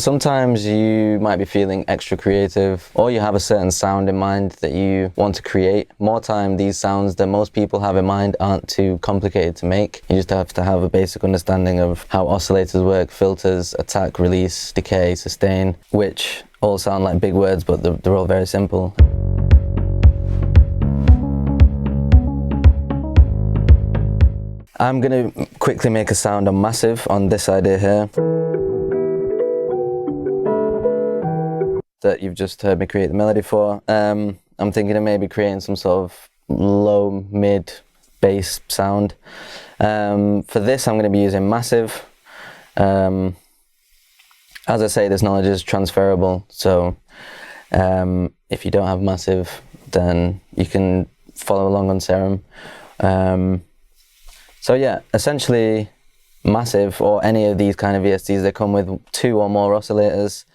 Sometimes you might be feeling extra creative, or you have a certain sound in mind that you want to create. More time, these sounds that most people have in mind aren't too complicated to make. You just have to have a basic understanding of how oscillators work, filters, attack, release, decay, sustain, which all sound like big words, but they're all very simple. I'm going to quickly make a sound on massive on this idea here that you've just heard me create the melody for. I'm thinking of maybe creating some sort of low, mid, bass sound. For this, I'm going to be using massive. As I say, this knowledge is transferable, so if you don't have massive, then you can follow along on Serum. So yeah, essentially massive, or any of these kind of VSTs, they come with 2 or more oscillators.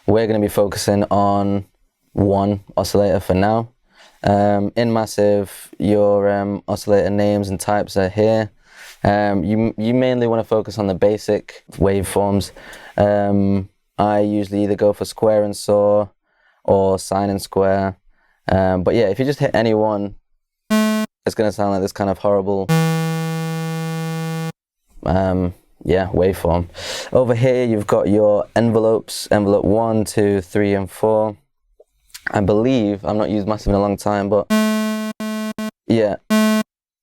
We're going to be focusing on 1 oscillator for now. In massive, your oscillator names and types are here. You mainly want to focus on the basic waveforms. I usually either go for square and saw or sine and square. But yeah, if you just hit any one, it's going to sound like this kind of horrible yeah, waveform. Over here you've got your envelopes, envelope 1, 2, 3 and 4. I believe, I've not used massive in a long time, but yeah,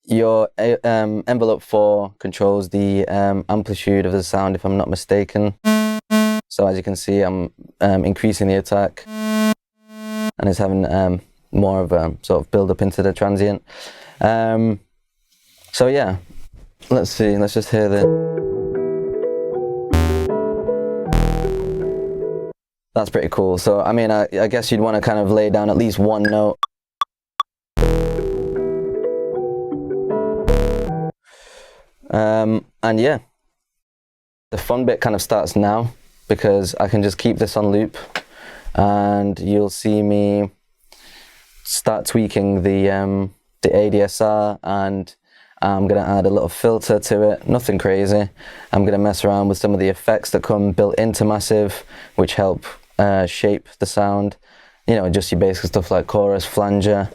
your envelope 4 controls the amplitude of the sound, if I'm not mistaken. So as you can see, I'm increasing the attack, and it's having more of a sort of build up into the transient. So yeah, let's see, let's just hear the... That's pretty cool. So I mean, I guess you'd want to kind of lay down at least 1 note. And yeah, the fun bit kind of starts now, because I can just keep this on loop and you'll see me start tweaking the ADSR, and I'm going to add a little filter to it, nothing crazy. I'm going to mess around with some of the effects that come built into massive, which help shape the sound. You know, just your basic stuff like chorus, flanger,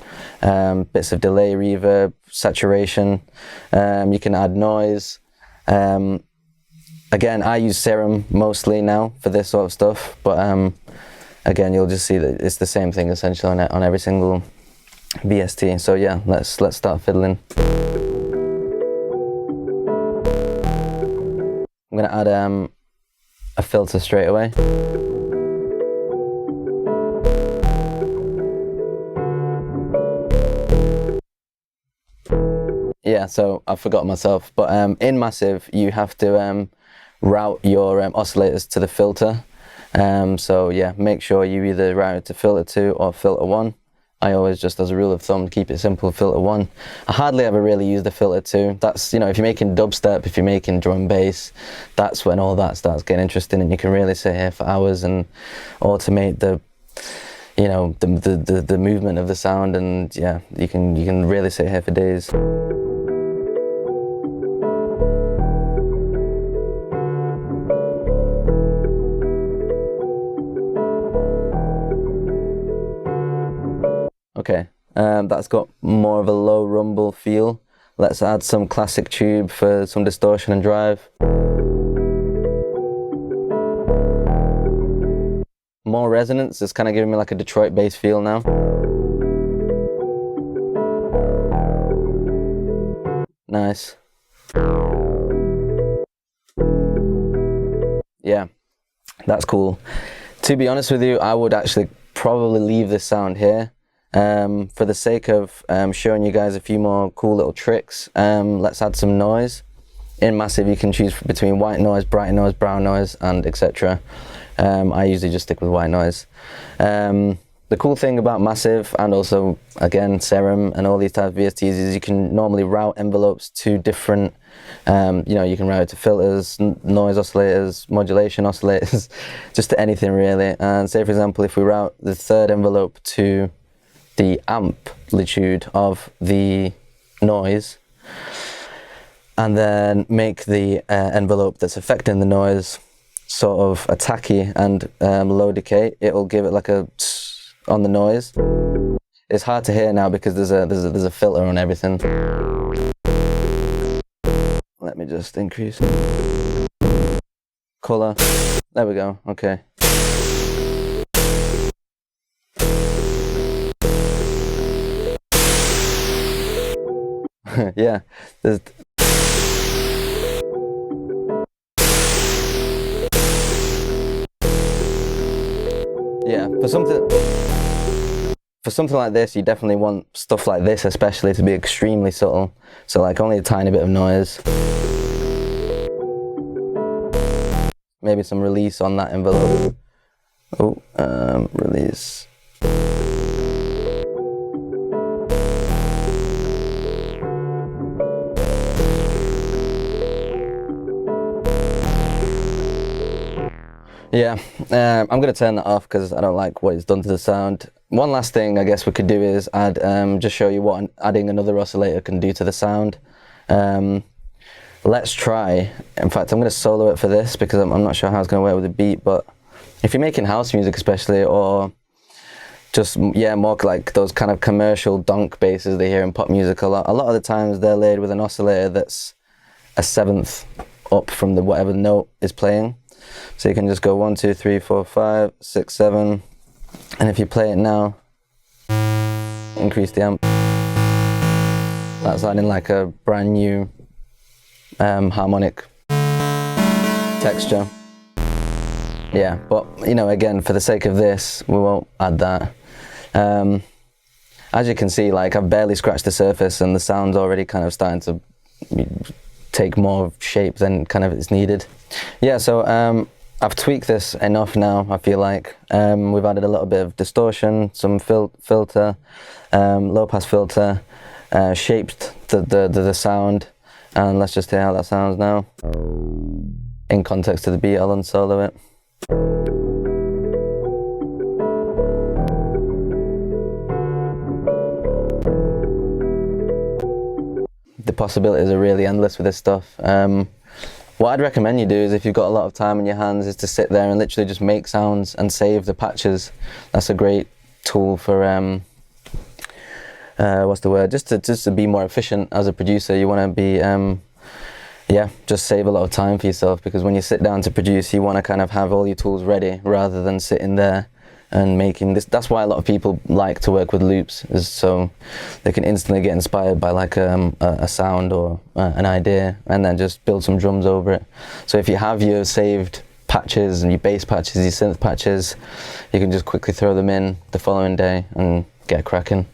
bits of delay, reverb, saturation. You can add noise. Again, I use Serum mostly now for this sort of stuff, but again, you'll just see that it's the same thing essentially on every single VST. So yeah, let's start fiddling. I'm going to add a filter straight away. Yeah, so I forgot myself, but in massive you have to route your oscillators to the filter. So yeah, make sure you either route it to filter 2 or filter 1. I always, just as a rule of thumb, keep it simple, filter 1. I hardly ever really use the filter 2. That's, you know, if you're making dubstep, if you're making drum and bass, that's when all that starts getting interesting, and you can really sit here for hours and automate the, you know, the movement of the sound, and yeah, you can really sit here for days. Okay, that's got more of a low rumble feel. Let's add some classic tube for some distortion and drive. More resonance, it's kind of giving me like a Detroit bass feel now. Nice. Yeah, that's cool. To be honest with you, I would actually probably leave this sound here. For the sake of showing you guys a few more cool little tricks, let's add some noise. In massive you can choose between white noise, bright noise, brown noise, and etc. I usually just stick with white noise. The cool thing about massive, and also again Serum and all these types of VSTs, is you can normally route envelopes to different, you know, you can route it to filters, noise oscillators, modulation oscillators, just to anything really. And say for example, if we route the 3rd envelope to the amplitude of the noise, and then make the envelope that's affecting the noise sort of attacky and low decay, it'll give it like a tss on the noise. It's hard to hear now because there's a filter on everything. Let me just increase color. There we go. Okay. Yeah. Yeah. For something like this, you definitely want stuff like this, especially, to be extremely subtle. So like only a tiny bit of noise. Maybe some release on that envelope. Oh, release. Yeah, I'm going to turn that off because I don't like what it's done to the sound. One last thing I guess we could do is add, just show you what adding another oscillator can do to the sound. Let's try, in fact I'm going to solo it for this because I'm not sure how it's going to work with the beat, but if you're making house music especially, or just, yeah, more like those kind of commercial donk basses they hear in pop music a lot of the times they're laid with an oscillator that's a seventh up from the whatever note is playing. So you can just go 1, 2, 3, 4, 5, 6, 7, and if you play it now, increase the amp. That's adding like a brand new harmonic texture. Yeah, but you know, again, for the sake of this, we won't add that. As you can see, like I've barely scratched the surface, and the sound's already kind of starting to take more shape than kind of is needed. Yeah, so I've tweaked this enough now, I feel like. We've added a little bit of distortion, some filter, low pass filter, shaped the sound, and let's just hear how that sounds now. In context to the beat, I'll unsolo it. The possibilities are really endless with this stuff. What I'd recommend you do is, if you've got a lot of time in your hands, is to sit there and literally just make sounds and save the patches. That's a great tool for what's the word? Just to be more efficient as a producer. You want to be yeah, just save a lot of time for yourself, because when you sit down to produce, you want to kind of have all your tools ready rather than sitting there and making this. That's why a lot of people like to work with loops, is so they can instantly get inspired by like a sound or an idea, and then just build some drums over it. So if you have your saved patches and your bass patches, your synth patches, you can just quickly throw them in the following day and get cracking.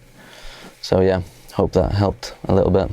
So yeah, hope that helped a little bit.